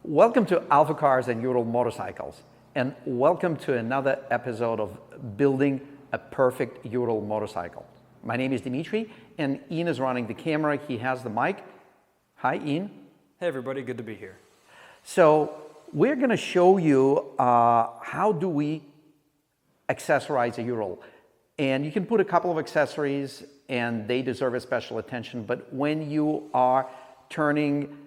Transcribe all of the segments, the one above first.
Welcome to AlphaCars and Ural motorcycles, and welcome to another episode of Building a Perfect Ural Motorcycle. My name is Dimitri, and Ian is running the camera. He has the mic. Hi, Ian. Hey, everybody. Good to be here. So we're going to show you how do we accessorize a Ural. And you can put a couple of accessories, and they deserve a special attention. But when you are turning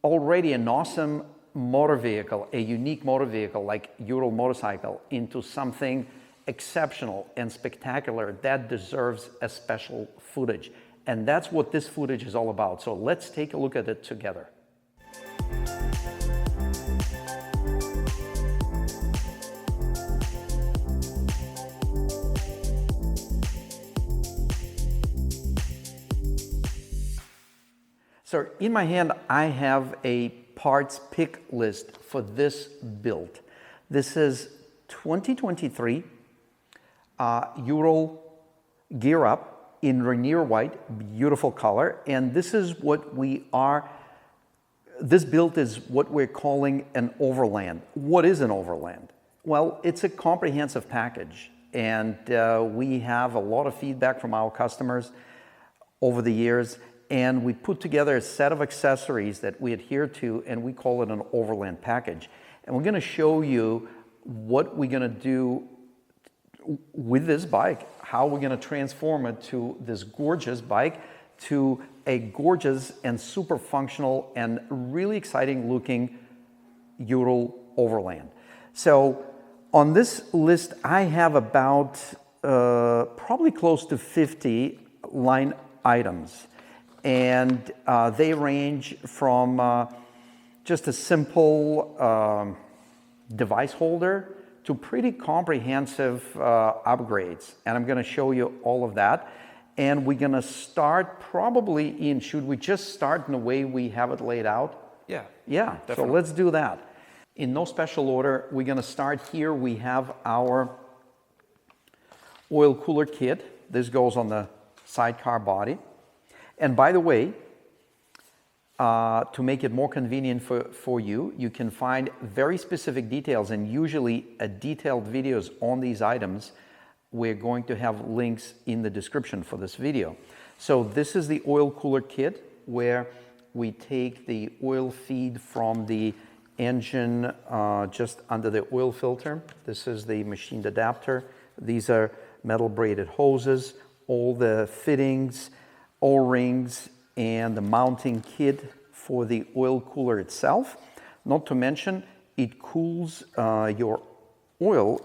already an awesome motor vehicle, a unique motor vehicle like Ural motorcycle, into something exceptional and spectacular, that deserves a special footage. And that's what this footage is all about. So let's take a look at it together. So in my hand, I have a parts pick list for this build. This is 2023 Ural Gear Up in Rainier White, beautiful color. And this is what this build is what we're calling an Overland. What is an Overland? Well, it's a comprehensive package. And we have a lot of feedback from our customers over the years. And we put together a set of accessories that we adhere to, and we call it an Overland package. And we're going to show you what we're going to do with this bike, how we're going to transform it to this gorgeous bike, to a gorgeous and super functional and really exciting looking Ural Overland. So on this list, I have about probably close to 50 line items. And they range from just a simple device holder to pretty comprehensive upgrades. And I'm going to show you all of that. And we're going to start probably in, should we just start in the way we have it laid out? Yeah. Yeah, definitely. So let's do that. In no special order, we're going to start here. We have our oil cooler kit. This goes on the sidecar body. And by the way, to make it more convenient for you, you can find very specific details and usually detailed videos on these items. We're going to have links in the description for this video. So this is the oil cooler kit where we take the oil feed from the engine just under the oil filter. This is the machined adapter. These are metal braided hoses, all the fittings, O-rings, and the mounting kit for the oil cooler itself. Not to mention, it cools your oil.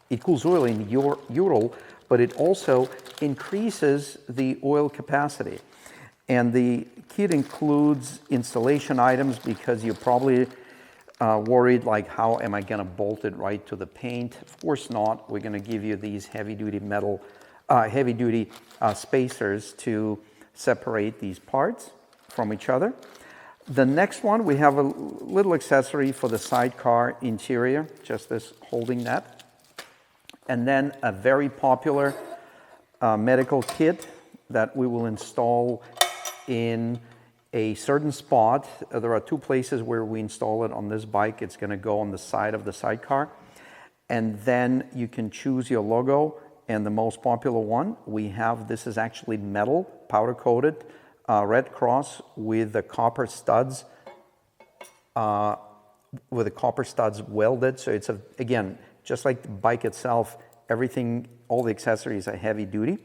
It cools oil in your Ural, but it also increases the oil capacity. And the kit includes installation items because you're probably worried, like, how am I going to bolt it right to the paint? Of course not. We're going to give you these heavy-duty metal, heavy-duty spacers to separate these parts from each other. The next one, we have a little accessory for the sidecar interior, just this holding net. And then a very popular medical kit that we will install in a certain spot. There are two places where we install it on this bike. It's going to go on the side of the sidecar. And then you can choose your logo. And the most popular one we have, this is actually metal, powder coated, red cross with the copper studs, welded. So it's again, just like the bike itself, everything, all the accessories are heavy duty.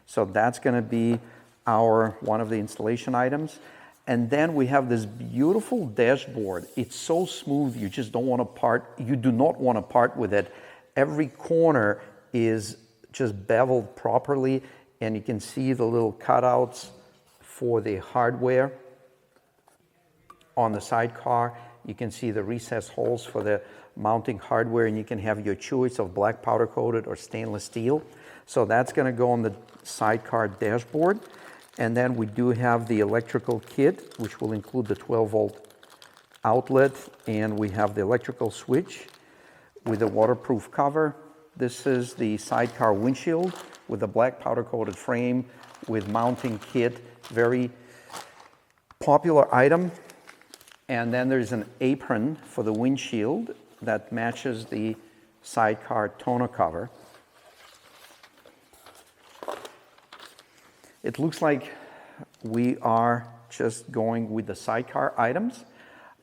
So that's going to be one of the installation items. And then we have this beautiful dashboard. It's so smooth, you just don't want to part. You do not want to part with it. Every corner is just beveled properly, and you can see the little cutouts for the hardware on the sidecar. You can see the recessed holes for the mounting hardware, and you can have your choice of black powder coated or stainless steel. So that's going to go on the sidecar dashboard. And then we do have the electrical kit, which will include the 12-volt outlet, and we have the electrical switch with a waterproof cover. This is the sidecar windshield with a black powder coated frame with mounting kit. Very popular item. And then there's an apron for the windshield that matches the sidecar tonneau cover. It looks like we are just going with the sidecar items.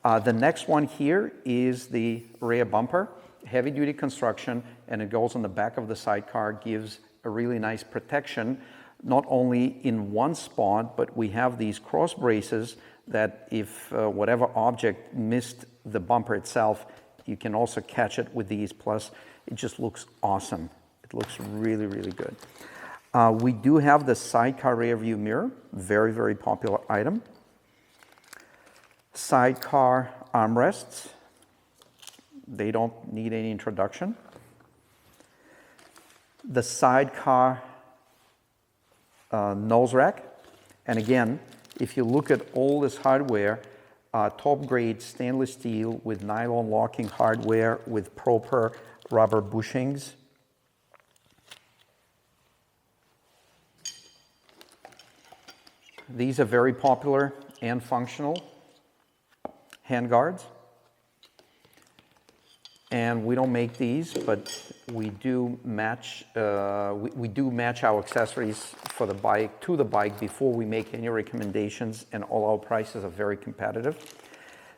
The next one here is the rear bumper, heavy duty construction, and it goes on the back of the sidecar, gives a really nice protection, not only in one spot, but we have these cross braces that if whatever object missed the bumper itself, you can also catch it with these. Plus, it just looks awesome. It looks really, really good. We do have the sidecar rear view mirror, very, very popular item. Sidecar armrests, they don't need any introduction. The sidecar nose rack, and again, if you look at all this hardware, top grade stainless steel with nylon locking hardware with proper rubber bushings. These are very popular and functional handguards. And we don't make these, but we do match we do match our accessories for the bike to the bike before we make any recommendations, and all our prices are very competitive.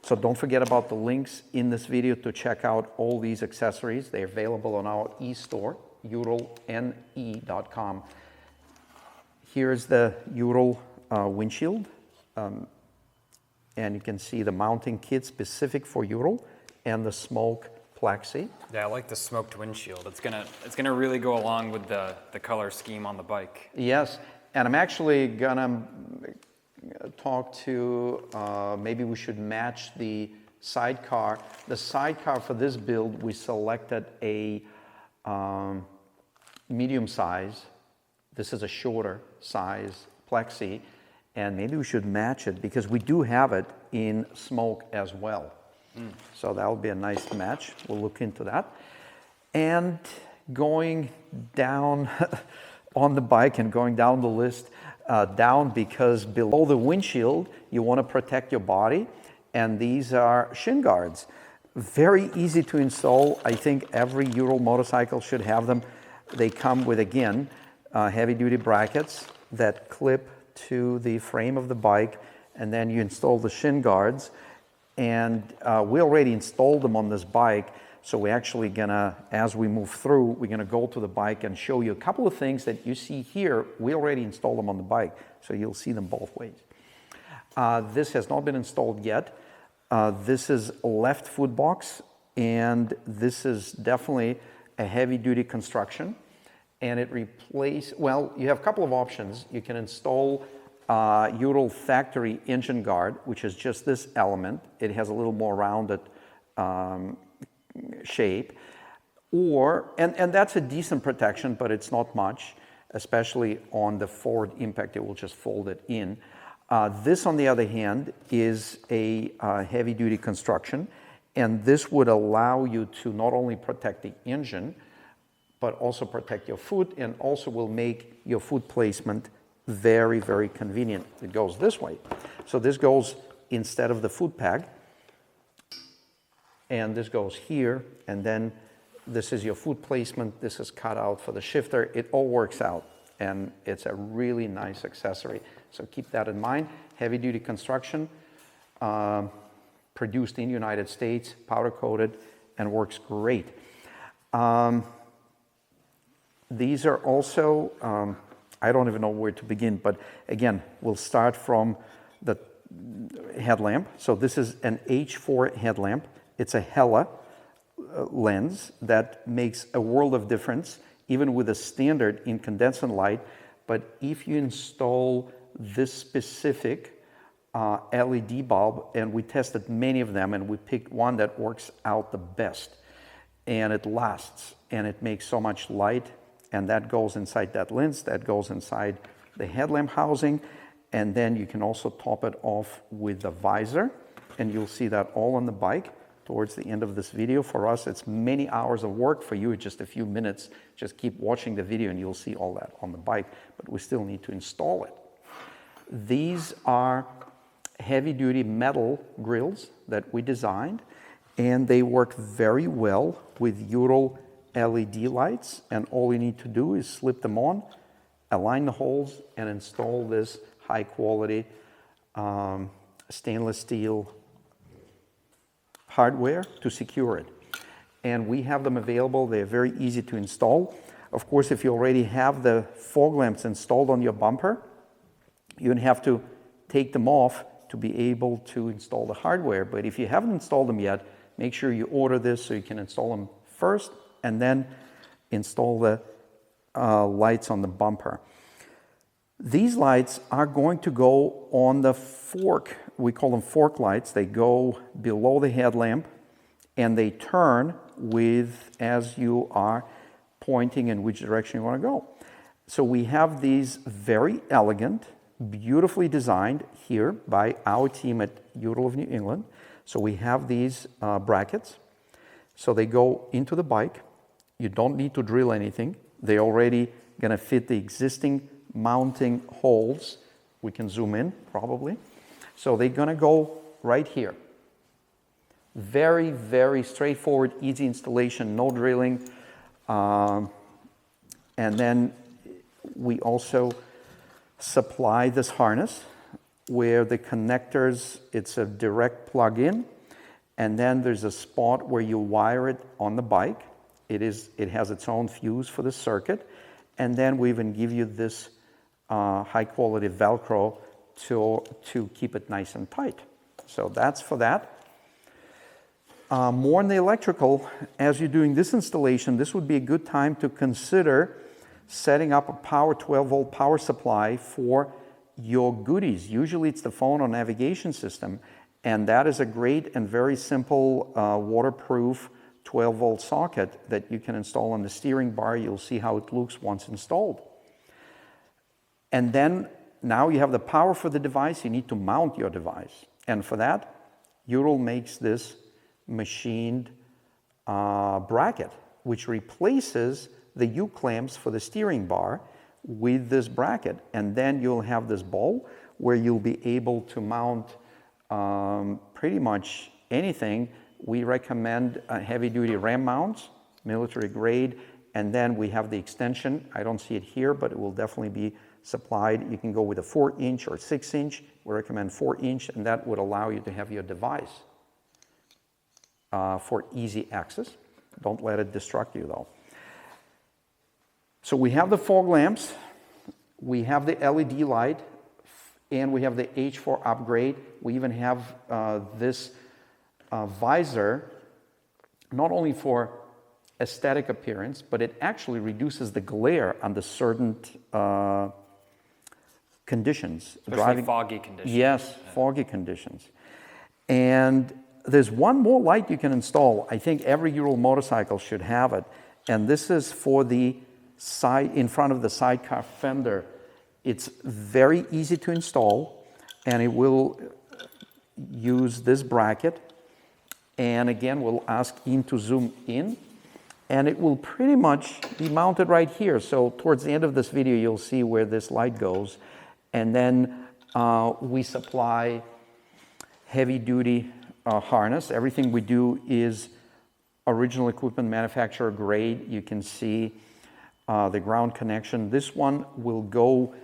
So don't forget about the links in this video to check out all these accessories. They're available on our e-store, uralne.com. Here's the Ural windshield, and you can see the mounting kit specific for Ural and the smoke plexi. Yeah, I like the smoked windshield. It's gonna really go along with the color scheme on the bike. Yes, and I'm actually gonna talk to, maybe we should match the sidecar. The sidecar for this build, we selected a medium size. This is a shorter size plexi, and maybe we should match it because we do have it in smoke as well. So that'll be a nice match. We'll look into that. And going down on the bike and going down the list, down because below the windshield, you want to protect your body. And these are shin guards. Very easy to install. I think every Ural motorcycle should have them. They come with, again, heavy duty brackets that clip to the frame of the bike. And then you install the shin guards. And we already installed them on this bike, so we're actually gonna, as we move through, we're gonna go to the bike and show you a couple of things that you see here. We already installed them on the bike, so you'll see them both ways. This has not been installed yet. This is left foot box, and this is definitely a heavy-duty construction. And it well, you have a couple of options. You can install Ural factory engine guard, which is just this element. It has a little more rounded shape, and that's a decent protection, but it's not much, especially on the forward impact. It will just fold it in. This, on the other hand, is a heavy-duty construction, and this would allow you to not only protect the engine, but also protect your foot, and also will make your foot placement very, very convenient. It goes this way. So this goes instead of the foot peg, and this goes here, and then this is your foot placement. This is cut out for the shifter. It all works out, and it's a really nice accessory. So keep that in mind. Heavy duty construction, produced in the United States, powder coated, and works great. These are also, I don't even know where to begin, but again, we'll start from the headlamp. So this is an H4 headlamp. It's a Hella lens that makes a world of difference, even with a standard incandescent light. But if you install this specific LED bulb, and we tested many of them, and we picked one that works out the best, and it lasts, and it makes so much light. And that goes inside that lens, that goes inside the headlamp housing, and then you can also top it off with the visor, and you'll see that all on the bike towards the end of this video. For us, it's many hours of work. For you, it's just a few minutes. Just keep watching the video and you'll see all that on the bike, but we still need to install it. These are heavy-duty metal grills that we designed, and they work very well with Ural LED lights, and all you need to do is slip them on, align the holes, and install this high quality stainless steel hardware to secure it. And we have them available. They're very easy to install. Of course, if you already have the fog lamps installed on your bumper, you don't have to take them off to be able to install the hardware. But if you haven't installed them yet, make sure you order this so you can install them first and then install the lights on the bumper. These lights are going to go on the fork. We call them fork lights. They go below the headlamp and they turn with as you are pointing in which direction you want to go. So we have these very elegant, beautifully designed here by our team at Ural of New England. So we have these brackets. So they go into the bike. You don't need to drill anything. They're already going to fit the existing mounting holes. We can zoom in probably. So they're going to go right here. Very, very straightforward, easy installation, no drilling. And then we also supply this harness where the connectors, it's a direct plug-in, and then there's a spot where you wire it on the bike. It has its own fuse for the circuit, and then we even give you this high-quality Velcro to keep it nice and tight. So that's for that. More on the electrical, as you're doing this installation, this would be a good time to consider setting up a 12-volt power supply for your goodies. Usually it's the phone or navigation system, and that is a great and very simple waterproof 12-volt socket that you can install on the steering bar. You'll see how it looks once installed. And then now you have the power for the device. You need to mount your device, and for that, Ural makes this machined bracket, which replaces the U-clamps for the steering bar with this bracket. And then you'll have this bowl where you'll be able to mount pretty much anything. We recommend heavy-duty Ram mounts, military grade, and then we have the extension. I don't see it here, but it will definitely be supplied. You can go with a 4-inch or 6-inch. We recommend 4-inch, and that would allow you to have your device for easy access. Don't let it distract you though. So we have the fog lamps, we have the LED light, and we have the H4 upgrade. We even have this visor, not only for aesthetic appearance, but it actually reduces the glare under certain conditions. Especially foggy conditions. Yes, yeah. Foggy conditions. And there's one more light you can install. I think every Ural motorcycle should have it. And this is for the side, in front of the sidecar fender. It's very easy to install, and it will use this bracket. And again, we'll ask Ian to zoom in, and it will pretty much be mounted right here. So towards the end of this video, you'll see where this light goes. And then we supply heavy-duty harness. Everything we do is original equipment manufacturer grade. You can see the ground connection. This one will go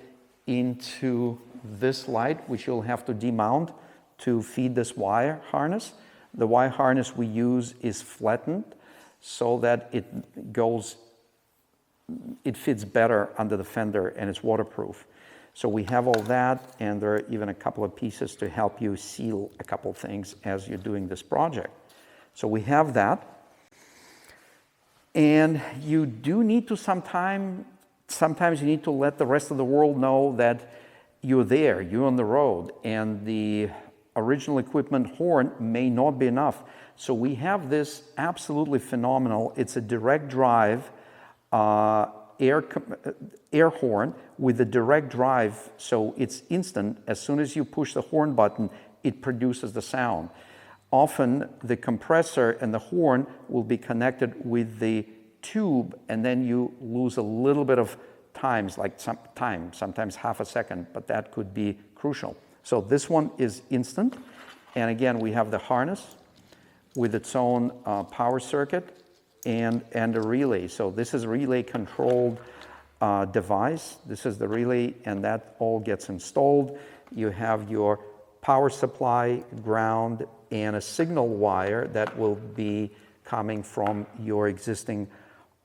into this light, which you'll have to demount to feed this wire harness. The wire harness we use is flattened so that it fits better under the fender and it's waterproof. So we have all that, and there are even a couple of pieces to help you seal a couple things as you're doing this project. So we have that. And you do need to sometimes you need to let the rest of the world know that you're there, you're on the road, and the original equipment horn may not be enough. So we have this absolutely phenomenal, it's a direct drive air horn with a direct drive, so it's instant. As soon as you push the horn button, it produces the sound. Often the compressor and the horn will be connected with the tube, and then you lose a little bit of times, like sometimes half a second, but that could be crucial. So this one is instant, And again, we have the harness with its own power circuit and a relay. So this is a relay controlled device. This is the relay, and that all gets installed. You have your power supply, ground, and a signal wire that will be coming from your existing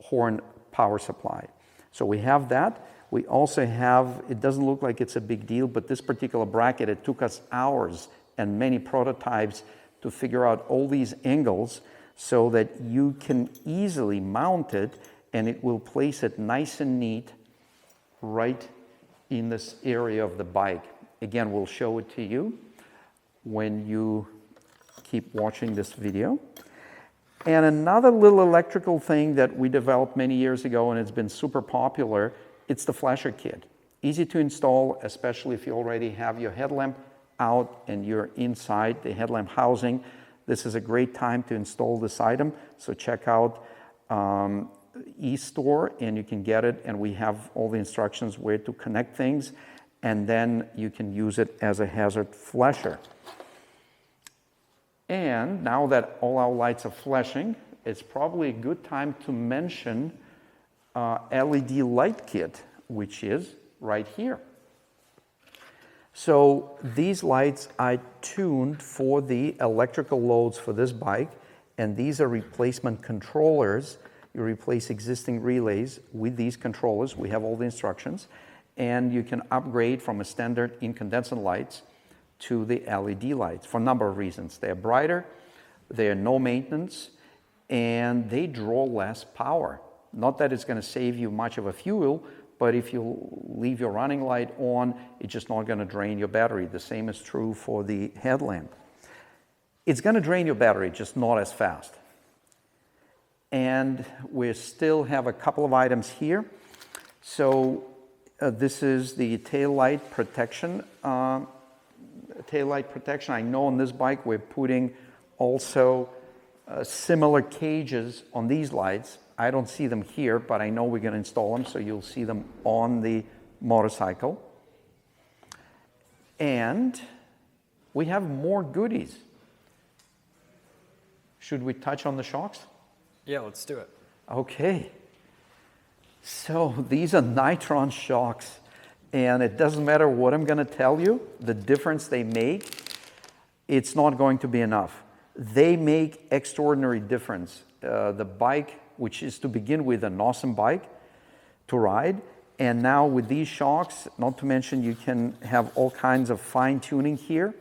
horn power supply. So we have that. We also have, it doesn't look like it's a big deal, but this particular bracket, it took us hours and many prototypes to figure out all these angles so that you can easily mount it, and it will place it nice and neat right in this area of the bike. Again, we'll show it to you when you keep watching this video. And another little electrical thing that we developed many years ago, and it's been super popular, it's the flasher kit. Easy to install, especially if you already have your headlamp out and you're inside the headlamp housing. This is a great time to install this item. So check out eStore and you can get it, and we have all the instructions where to connect things, and then you can use it as a hazard flasher. And now that all our lights are flashing, it's probably a good time to mention LED light kit, which is right here. So these lights are tuned for the electrical loads for this bike, and these are replacement controllers. You replace existing relays with these controllers. We have all the instructions, and you can upgrade from a standard incandescent lights to the LED lights for a number of reasons. They're brighter, they're no maintenance, and they draw less power. Not that it's going to save you much of a fuel, but if you leave your running light on, it's just not going to drain your battery. The same is true for the headlamp. It's going to drain your battery, just not as fast. And we still have a couple of items here. So this is the tail light protection. I know on this bike we're putting also similar cages on these lights. I don't see them here, but I know we're going to install them, so you'll see them on the motorcycle. And we have more goodies. Should we touch on the shocks? Yeah, let's do it. Okay. So these are Nitron shocks, and it doesn't matter what I'm going to tell you, the difference they make, it's not going to be enough. They make extraordinary difference. The bike, which is to begin with an awesome bike to ride, and now with these shocks, not to mention you can have all kinds of fine tuning here,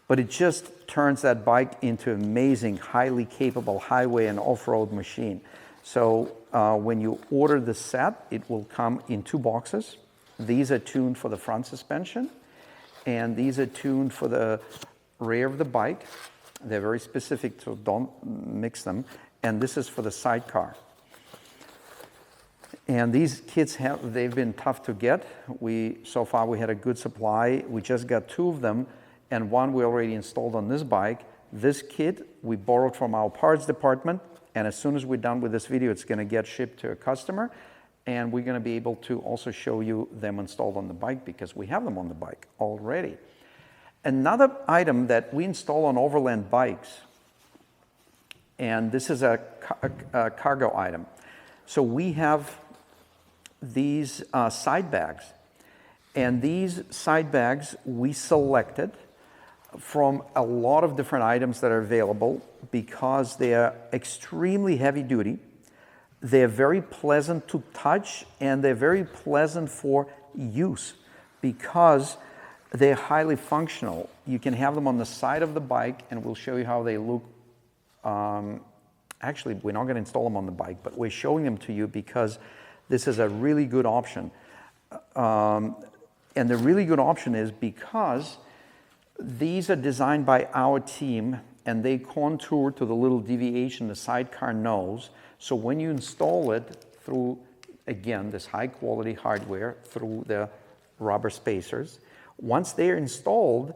but it just turns that bike into an amazing, highly capable highway and off-road machine. So when you order the set, it will come in 2 boxes. These are tuned for the front suspension, and these are tuned for the rear of the bike. They're very specific, so don't mix them. And this is for the sidecar. And these kits they've been tough to get. So far we had a good supply. We just got 2 of them, and 1 we already installed on this bike. This kit we borrowed from our parts department, and as soon as we're done with this video, it's going to get shipped to a customer, and we're going to be able to also show you them installed on the bike because we have them on the bike already. Another item that we install on Overland bikes, and this is a cargo item. So we have these side bags, and these side bags we selected from a lot of different items that are available because they are extremely heavy duty. They're very pleasant to touch, and they're very pleasant for use because they're highly functional. You can have them on the side of the bike, and we'll show you how they look. Actually, we're not going to install them on the bike, but we're showing them to you because this is a really good option. And the really good option is because these are designed by our team, and they contour to the little deviation the sidecar knows. So when you install it through, again, this high quality hardware, through the rubber spacers, once they're installed,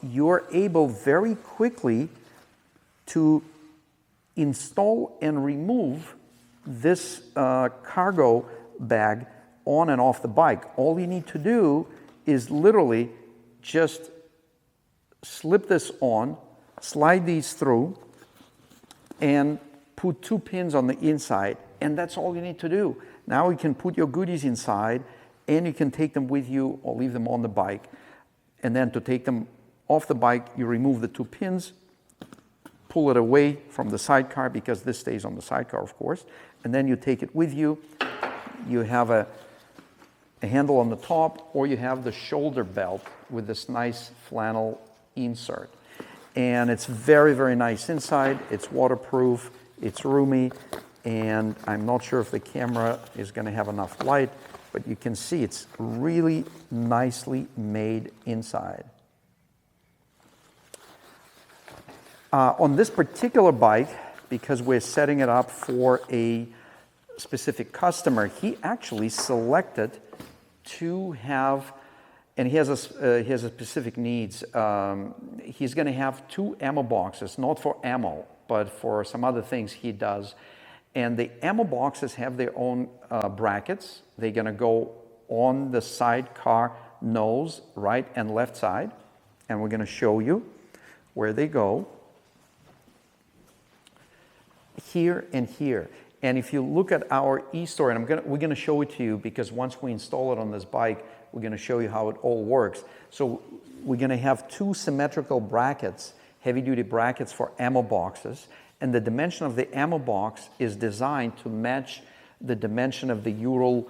you're able very quickly to install and remove this cargo bag on and off the bike. All you need to do is literally just slip this on, slide these through, and put 2 pins on the inside, and that's all you need to do. Now you can put your goodies inside, and you can take them with you or leave them on the bike. And then to take them off the bike, you remove the 2 pins, pull it away from the sidecar, because this stays on the sidecar, of course, and then you take it with you. You have a handle on the top, or you have the shoulder belt with this nice flannel insert. And it's very, very nice inside. It's waterproof, it's roomy, and I'm not sure if the camera is going to have enough light, but you can see it's really nicely made inside. On this particular bike, because we're setting it up for a specific customer, he actually selected to have, and he has a specific needs. He's going to have 2 ammo boxes, not for ammo, but for some other things he does. And the ammo boxes have their own brackets. They're going to go on the sidecar nose, right and left side, and we're going to show you where they go. Here and here. And if you look at our e-store, and we're going to show it to you, because once we install it on this bike, we're going to show you how it all works. So we're going to have 2 symmetrical brackets, heavy-duty brackets for ammo boxes, and the dimension of the ammo box is designed to match the dimension of the Ural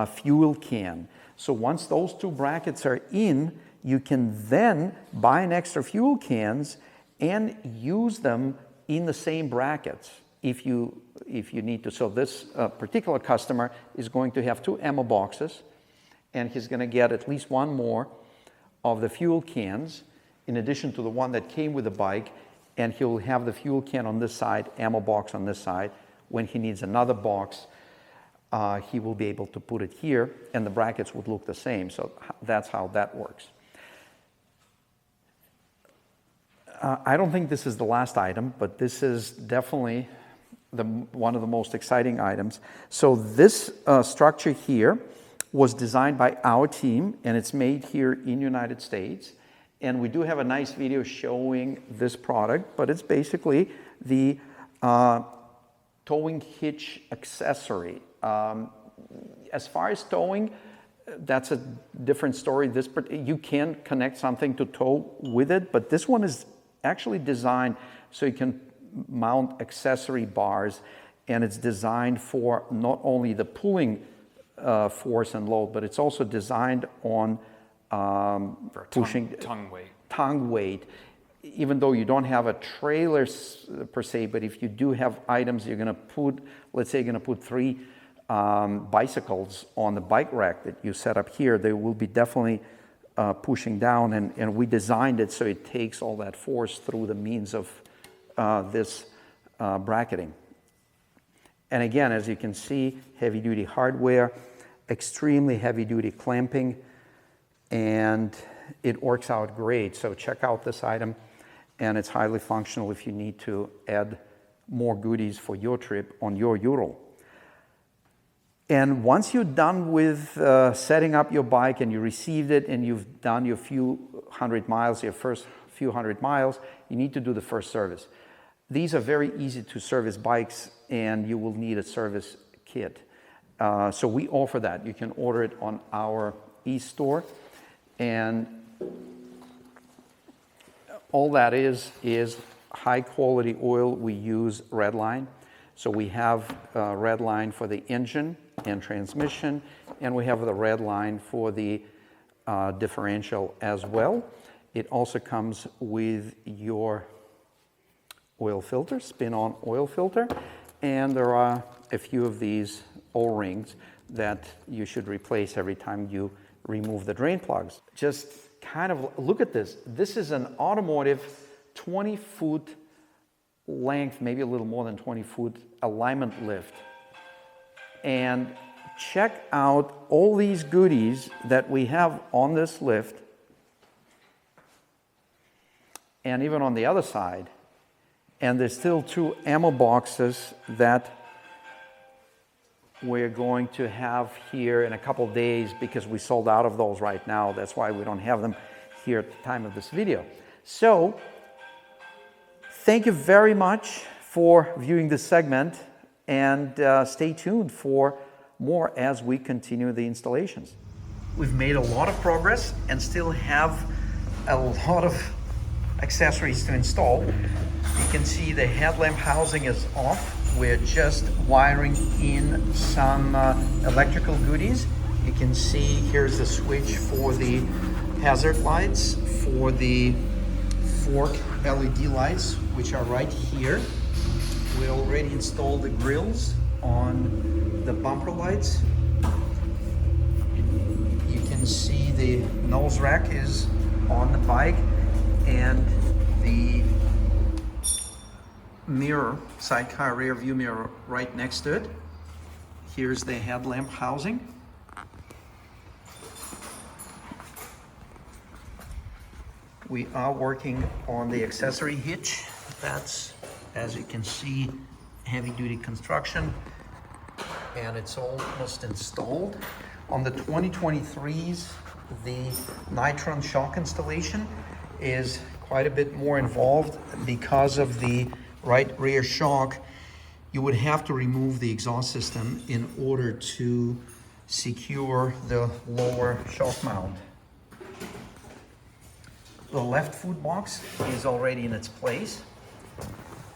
fuel can. So once those 2 brackets are in, you can then buy an extra fuel cans and use them in the same brackets if you need to. So this particular customer is going to have 2 ammo boxes, and he's going to get at least 1 more of the fuel cans in addition to the one that came with the bike, and he'll have the fuel can on this side, ammo box on this side. When he needs another box, he will be able to put it here, and the brackets would look the same. So that's how that works. I don't think this is the last item, but this is definitely one of the most exciting items. So this structure here was designed by our team, and it's made here in the United States. And we do have a nice video showing this product, but it's basically the towing hitch accessory. As far as towing, that's a different story. You can connect something to tow with it, but this one is actually designed so you can mount accessory bars, and it's designed for not only the pulling force and load, but it's also designed on pushing tongue weight. Even though you don't have a trailer per se, but if you do have items you're going to put, let's say you're going to put 3 bicycles on the bike rack that you set up here, they will be definitely pushing down, and we designed it so it takes all that force through the means of this bracketing. And again, as you can see, heavy-duty hardware, extremely heavy-duty clamping, and it works out great. So check out this item, and it's highly functional if you need to add more goodies for your trip on your Ural. And once you're done with setting up your bike and you received it and you've done your first few hundred miles, you need to do the first service. These are very easy to service bikes, and you will need a service kit. So we offer that. You can order it on our e-store, and all that is high quality oil. We use Redline. So we have Redline for the engine and transmission, and we have the Redline for the differential as well. It also comes with your oil filter, spin-on oil filter, and there are a few of these O-rings that you should replace every time you remove the drain plugs. Just kind of look at this. This is an automotive 20-foot length, maybe a little more than 20-foot alignment lift. And check out all these goodies that we have on this lift, and even on the other side. And there's still 2 ammo boxes that we're going to have here in a couple days, because we sold out of those right now. That's why we don't have them here at the time of this video. So, thank you very much for viewing this segment, and stay tuned for more as we continue the installations. We've made a lot of progress and still have a lot of accessories to install. You can see the headlamp housing is off. We're just wiring in some electrical goodies. You can see here's the switch for the hazard lights, for the fork LED lights, which are right here. We already installed the grills on the bumper lights. You can see the nose rack is on the bike, and the mirror, sidecar rear view mirror, right next to it. Here's the headlamp housing. We are working on the accessory hitch. That's, as you can see, heavy duty construction, and it's almost installed. On the 2023s, the Nitron shock installation is quite a bit more involved because of the right rear shock. You would have to remove the exhaust system in order to secure the lower shock mount. The left foot box is already in its place,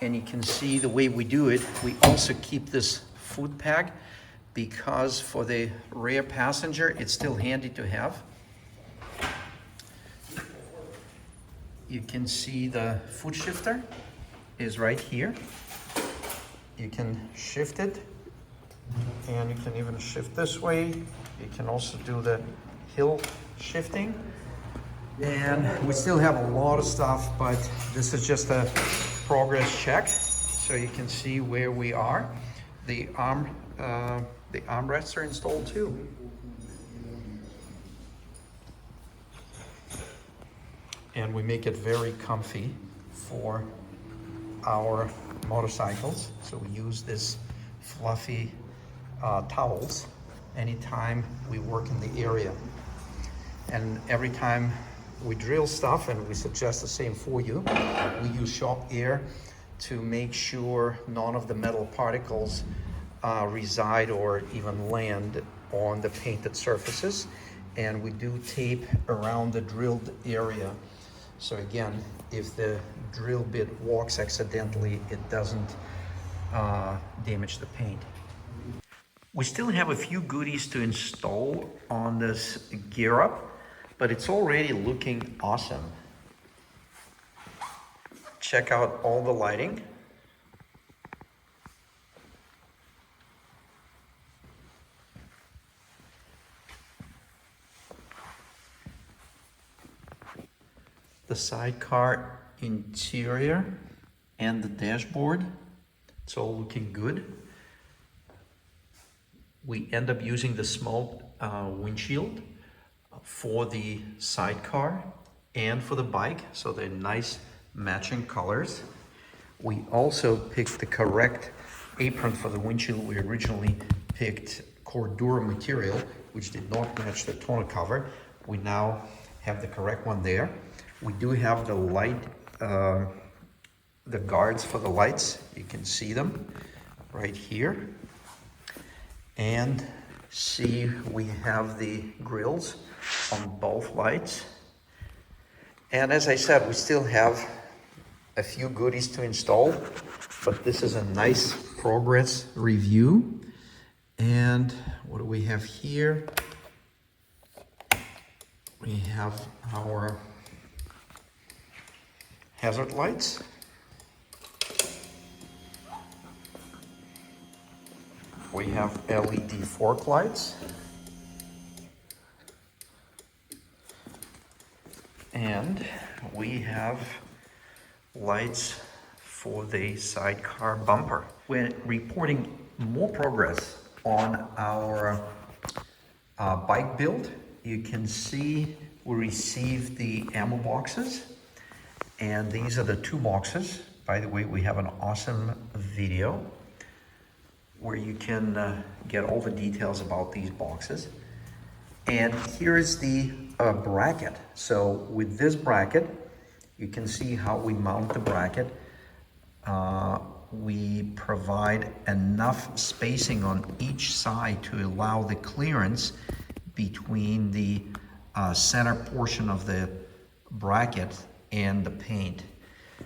and you can see the way we do it. We also keep this foot peg because for the rear passenger it's still handy to have. You can see the foot shifter is right here. You can shift it, and you can even shift this way. You can also do the hill shifting. And we still have a lot of stuff, but this is just a progress check, so you can see where we are. The armrests are installed too. And we make it very comfy for our motorcycles. So we use this fluffy towels anytime we work in the area. And every time we drill stuff, and we suggest the same for you, we use shock air to make sure none of the metal particles reside or even land on the painted surfaces. And we do tape around the drilled area. So again, if the drill bit walks accidentally, it doesn't damage the paint. We still have a few goodies to install on this gear up, but it's already looking awesome. Check out all the lighting. The sidecar interior and the dashboard, it's all looking good. We end up using the smoked windshield for the sidecar and for the bike, so they're nice matching colors. We also picked the correct apron for the windshield. We originally picked Cordura material, which did not match the tonneau cover. We now have the correct one there. We do have the light, the guards for the lights. You can see them right here. And see, we have the grills on both lights. And as I said, we still have a few goodies to install, but this is a nice progress review. And what do we have here? We have our hazard lights. We have LED fork lights. And we have lights for the sidecar bumper. We're reporting more progress on our bike build. You can see we received the ammo boxes, and these are the 2 boxes. By the way, we have an awesome video where you can get all the details about these boxes. And here is the bracket. So with this bracket, You can see how we mount the bracket. We provide enough spacing on each side to allow the clearance between the center portion of the bracket and the paint.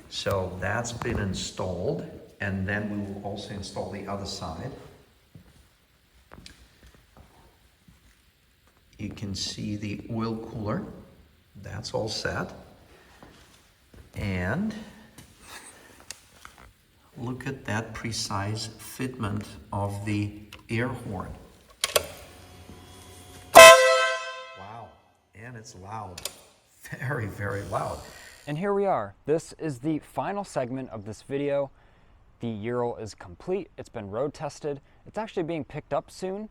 So that's been installed, and then we will also install the other side. You can see the oil cooler. That's all set. And look at that precise fitment of the air horn. Wow, and it's loud. Very, very loud. And here we are. This is the final segment of this video. The Ural is complete. It's been road tested. It's actually being picked up soon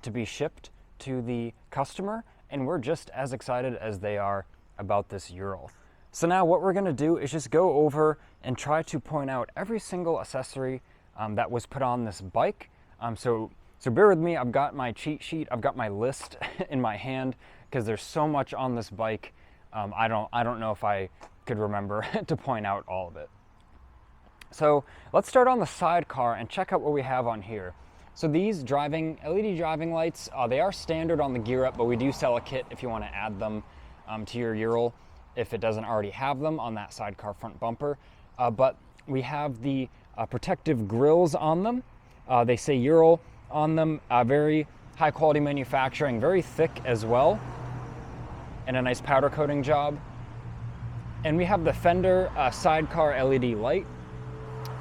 to be shipped to the customer, and we're just as excited as they are about this Ural. So now what we're gonna do is just go over and try to point out every single accessory that was put on this bike. So bear with me, I've got my cheat sheet, I've got my list in my hand, because there's so much on this bike. I don't know if I could remember to point out all of it. So let's start on the sidecar and check out what we have on here. So these LED driving lights, they are standard on the gear up, but we do sell a kit if you want to add them to your Ural if it doesn't already have them on that sidecar front bumper. But we have the protective grills on them. They say Ural on them, very high quality manufacturing, very thick as well, and a nice powder coating job. And we have the fender sidecar LED light,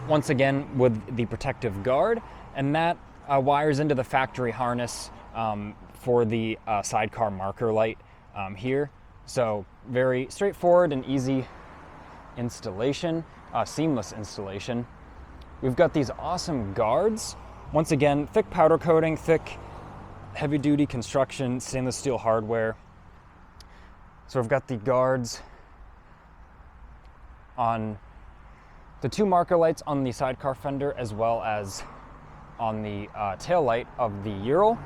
once again with the protective guard, and that wires into the factory harness for the sidecar marker light here. So very straightforward and easy installation, seamless installation. We've got these awesome guards. Once again, thick powder coating, thick heavy duty construction, stainless steel hardware. So we've got the guards on the two marker lights on the sidecar fender, as well as on the tail light of the Ural.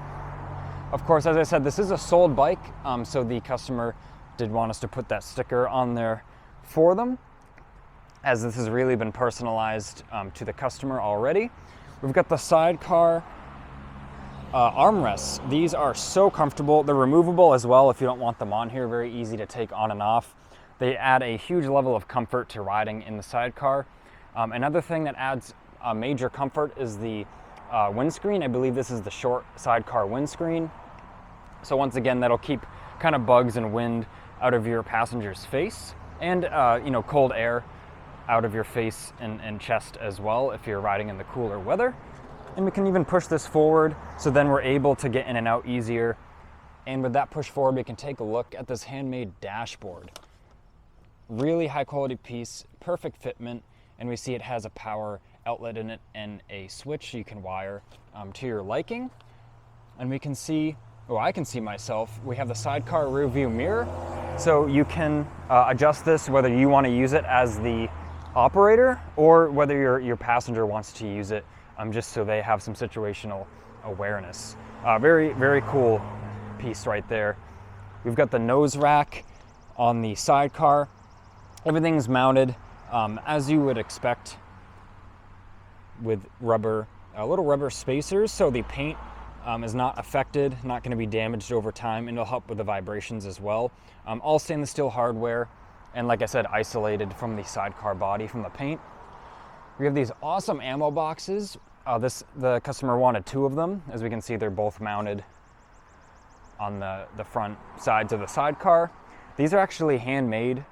Of course, as I said, this is a sold bike, so the customer did want us to put that sticker on there for them, as this has really been personalized to the customer already. We've got the sidecar armrests. These are so comfortable. They're removable as well if you don't want them on here. Very easy to take on and off. They add a huge level of comfort to riding in the sidecar. Another thing that adds major comfort is the windscreen. I believe this is the short sidecar windscreen. So once again, that'll keep kind of bugs and wind out of your passenger's face, and cold air out of your face and chest as well if you're riding in the cooler weather. And we can even push this forward, so then we're able to get in and out easier. And with that push forward, we can take a look at this handmade dashboard. Really high quality piece, perfect fitment, and we see it has a power outlet in it and a switch you can wire to your liking. And we can see, I can see myself, we have the sidecar rear view mirror, so you can adjust this whether you want to use it as the operator or whether your passenger wants to use it, just so they have some situational awareness. Very, very cool piece right there. We've got the nose rack on the sidecar. Everything's mounted as you would expect with rubber, little rubber spacers, so the paint is not affected, not going to be damaged over time, and it'll help with the vibrations as well. All stainless steel hardware, and like I said, isolated from the sidecar body from the paint. We have these awesome ammo boxes. The customer wanted 2 of them. As we can see, they're both mounted on the front sides of the sidecar. These are actually handmade,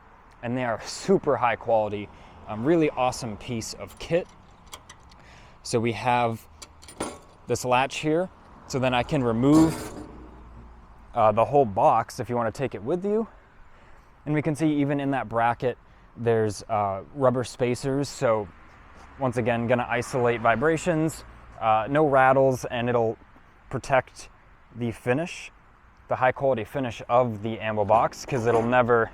and they are super high quality. Really awesome piece of kit. So we have this latch here, so then I can remove the whole box if you want to take it with you. And we can see even in that bracket, there's rubber spacers. So once again, gonna isolate vibrations, no rattles, and it'll protect the finish, the high quality finish of the ammo box, because it'll never,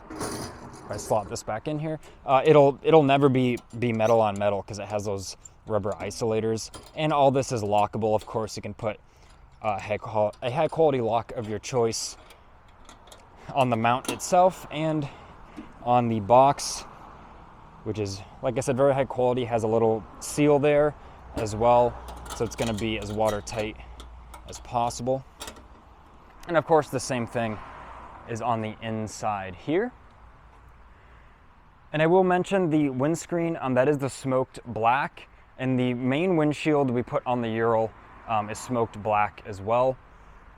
if I slot this back in here, it'll never be metal on metal, because it has those rubber isolators. And all this is lockable. Of course, you can put a high quality lock of your choice on the mount itself, and on the box, which is, like I said, very high quality, has a little seal there as well, so it's going to be as watertight as possible. And of course the same thing is on the inside here. And I will mention the windscreen, that is the smoked black, and the main windshield we put on the Ural is smoked black as well.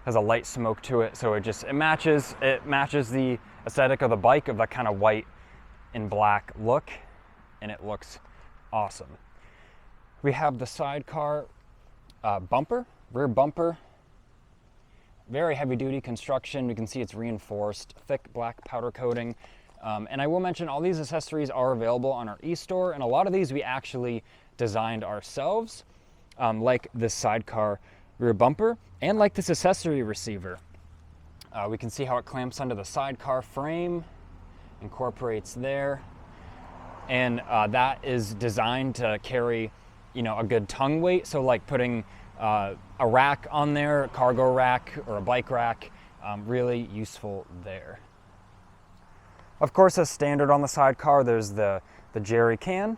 Has a light smoke to it, so it matches the aesthetic of the bike, of that kind of white and black look, and it looks awesome. We have the sidecar bumper, rear bumper, very heavy duty construction. You can see it's reinforced, thick black powder coating. And I will mention all these accessories are available on our e-store, and a lot of these we actually designed ourselves, like this sidecar rear bumper and like this accessory receiver. We can see how it clamps onto the sidecar frame, incorporates there, and that is designed to carry, a good tongue weight. So like putting a rack on there, a cargo rack or a bike rack, really useful there. Of course, as standard on the sidecar, there's the jerry can.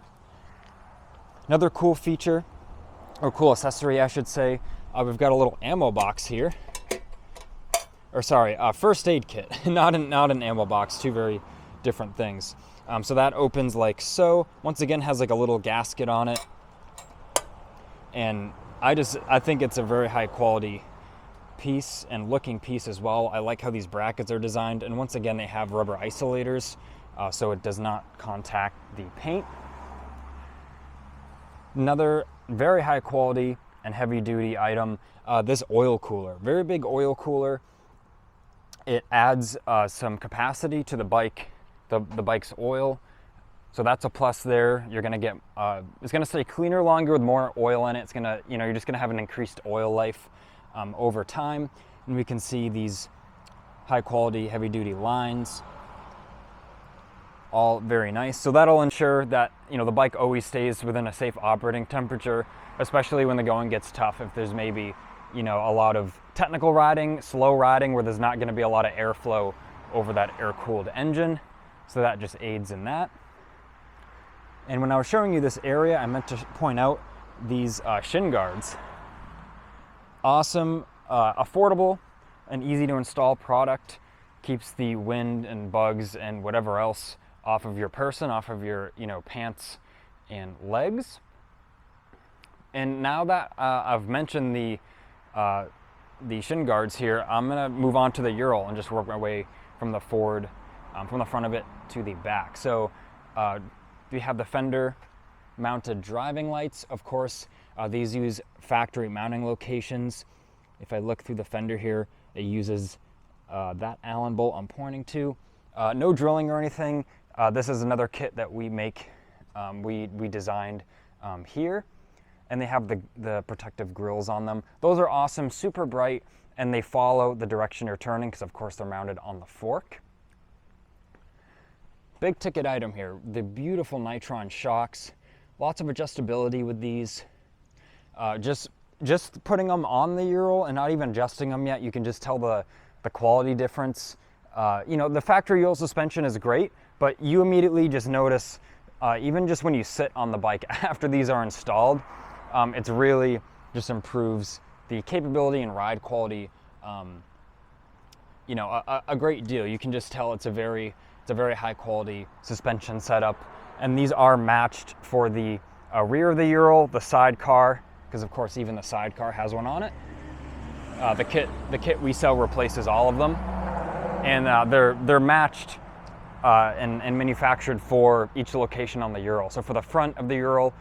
Another cool feature, or cool accessory I should say, we've got a little ammo box here. Or sorry, first aid kit, not an ammo box, two very different things. So that opens like so. Once again, has like a little gasket on it. And I think it's a very high quality piece and looking piece as well. I like how these brackets are designed, and once again they have rubber isolators, so it does not contact the paint. Another very high quality and heavy duty item, this oil cooler, very big oil cooler. It adds some capacity to the bike, the bike's oil, so that's a plus there. You're gonna get, it's gonna stay cleaner longer with more oil in it. It's gonna, you're just gonna have an increased oil life over time. And we can see these high quality, heavy duty lines, all very nice. So that'll ensure that, the bike always stays within a safe operating temperature, especially when the going gets tough. If there's maybe, a lot of technical riding, slow riding, where there's not gonna be a lot of airflow over that air-cooled engine. So that just aids in that. And when I was showing you this area, I meant to point out these shin guards. Awesome, affordable, and easy to install product. Keeps the wind and bugs and whatever else off of your person, off of your pants and legs. And now that I've mentioned the shin guards here, I'm gonna move on to the Ural and just work my way from the forward, from the front of it to the back. So we have the fender mounted driving lights. Of course, these use factory mounting locations. If I look through the fender here, it uses that Allen bolt I'm pointing to. No drilling or anything. This is another kit that we make, we designed here. And they have the protective grills on them. Those are awesome, super bright, and they follow the direction you're turning because of course they're mounted on the fork. Big ticket item here, the beautiful Nitron shocks. Lots of adjustability with these. Just putting them on the Ural and not even adjusting them yet, you can just tell the quality difference. The factory Ural suspension is great, but you immediately just notice, even just when you sit on the bike after these are installed, it's really just improves the capability and ride quality, a great deal. You can just tell it's a very high quality suspension setup. And these are matched for the rear of the Ural, the sidecar, because of course even the sidecar has one on it. The kit we sell replaces all of them, and they're matched and manufactured for each location on the Ural. So for the front of the Ural,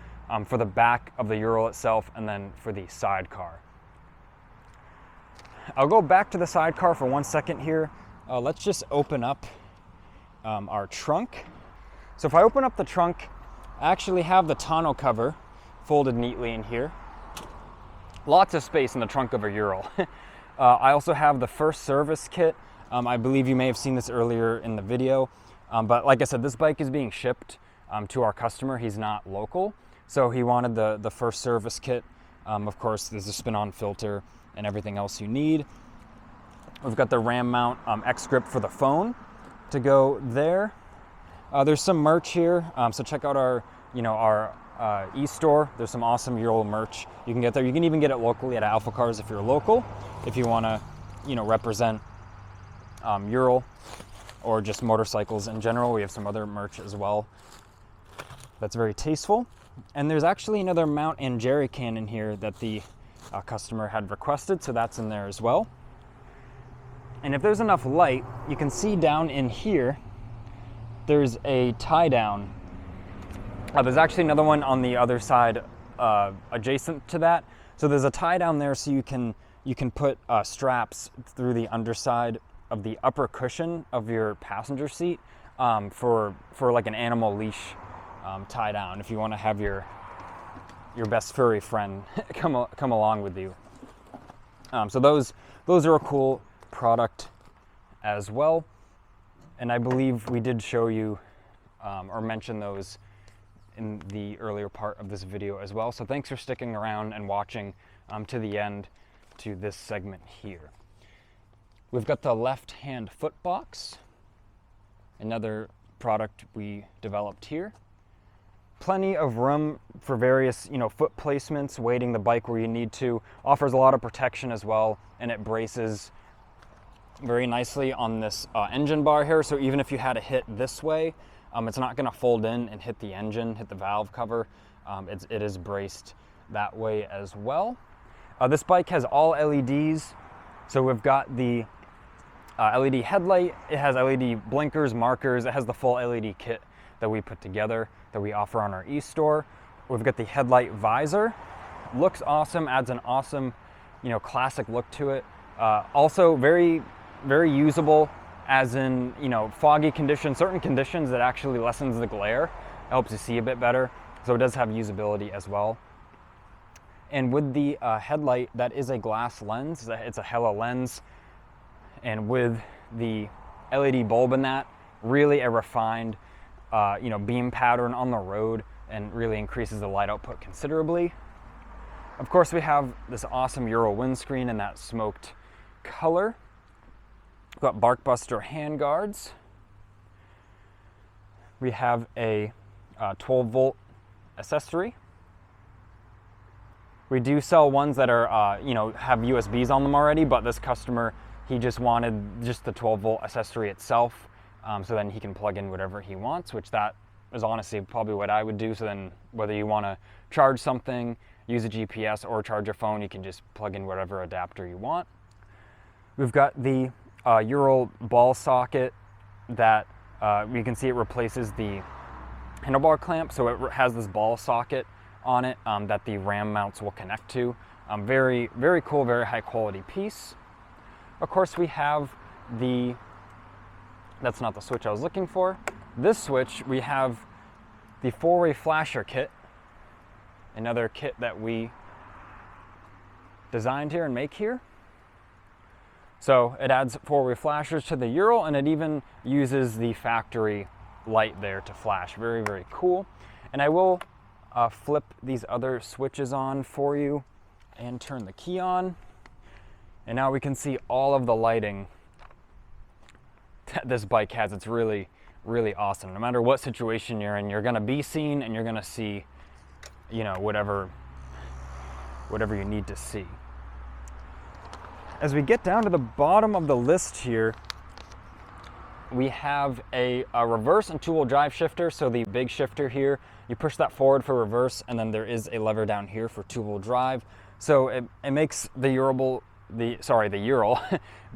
for the back of the Ural itself, and then for the sidecar. I'll go back to the sidecar for 1 second here. Let's just open up our trunk. So if I open up the trunk, I actually have the tonneau cover folded neatly in here. Lots of space in the trunk of a Ural. I also have the first service kit. I believe you may have seen this earlier in the video, but like I said, this bike is being shipped to our customer. He's not local, so he wanted the first service kit. Of course, there's a spin-on filter and everything else you need. We've got the ram mount X grip for the phone to go there. There's some merch here, so check out our e-store. There's some awesome Ural merch you can get there. You can even get it locally at AlphaCars if you're local, if you want to, represent Ural or just motorcycles in general. We have some other merch as well that's very tasteful. And there's actually another mount and jerry can in here that the customer had requested, so that's in there as well. And if there's enough light, you can see down in here, there's a tie down. There's actually another one on the other side adjacent to that. So there's a tie down there, so you can put straps through the underside of the upper cushion of your passenger seat for like an animal leash tie down if you want to have your best furry friend come along with you. So those are a cool product as well. And I believe we did show you or mention those in the earlier part of this video as well. So thanks for sticking around and watching to the end to this segment here. We've got the left-hand foot box, another product we developed here. Plenty of room for various, foot placements, weighting the bike where you need to. Offers a lot of protection as well, and it braces very nicely on this engine bar here. So even if you had to hit this way, it's not going to fold in and hit the engine, hit the valve cover. It is braced that way as well. This bike has all LEDs. So we've got the LED headlight. It has LED blinkers, markers. It has the full LED kit that we put together that we offer on our e-store. We've got the headlight visor. Looks awesome, adds an awesome, classic look to it. Also very, very usable, as in, foggy conditions, certain conditions that actually lessens the glare. It helps you see a bit better. So it does have usability as well. And with the headlight, that is a glass lens. It's a Hella lens. And with the LED bulb in that, really a refined, beam pattern on the road, and really increases the light output considerably. Of course, we have this awesome Ural windscreen in that smoked color. We've got Barkbuster handguards. We have a 12-volt accessory. We do sell ones that are, have USBs on them already, but this customer, he just wanted just the 12-volt accessory itself, so then he can plug in whatever he wants, which that is honestly probably what I would do. So then whether you want to charge something, use a GPS, or charge a phone, you can just plug in whatever adapter you want. We've got the Ural ball socket that you can see it replaces the handlebar clamp, so it has this ball socket on it that the ram mounts will connect to. Very, very cool, very high quality piece. Of course, we have that's not the switch I was looking for. This switch, we have the 4-way flasher kit, another kit that we designed here and make here. So it adds 4-way flashers to the Ural, and it even uses the factory light there to flash. Very, very cool. And I will flip these other switches on for you and turn the key on. And now we can see all of the lighting that this bike has. It's really, really awesome. No matter what situation you're in, you're gonna be seen, and you're gonna see, whatever you need to see. As we get down to the bottom of the list here, we have a reverse and 2-wheel drive shifter. So the big shifter here, you push that forward for reverse, and then there is a lever down here for 2-wheel drive. So it makes the Ural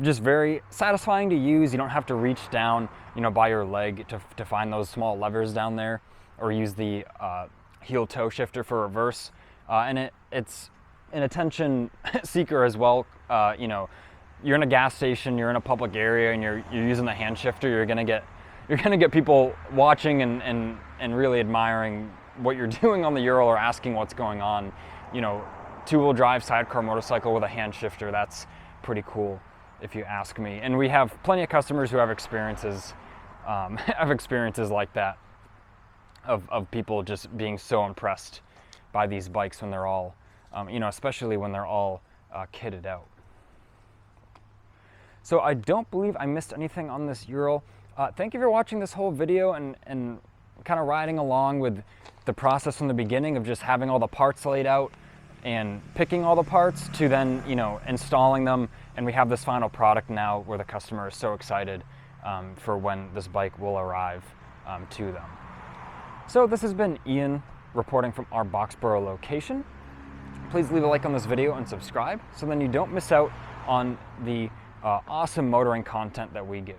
just very satisfying to use. You don't have to reach down, by your leg to find those small levers down there, or use the heel toe shifter for reverse. And it's an attention seeker as well. You're in a gas station, you're in a public area, and you're using the hand shifter. You're gonna get people watching and really admiring what you're doing on the Ural, or asking what's going on. 2-wheel drive sidecar motorcycle with a hand shifter, that's pretty cool if you ask me. And we have plenty of customers who have experiences like that, of people just being so impressed by these bikes when they're all especially when they're all kitted out. So I don't believe I missed anything on this Ural. Thank you for watching this whole video and kind of riding along with the process from the beginning of just having all the parts laid out and picking all the parts to then, installing them. And we have this final product now where the customer is so excited for when this bike will arrive to them. So this has been Ian reporting from our Boxborough location. Please leave a like on this video and subscribe so then you don't miss out on the awesome motoring content that we give.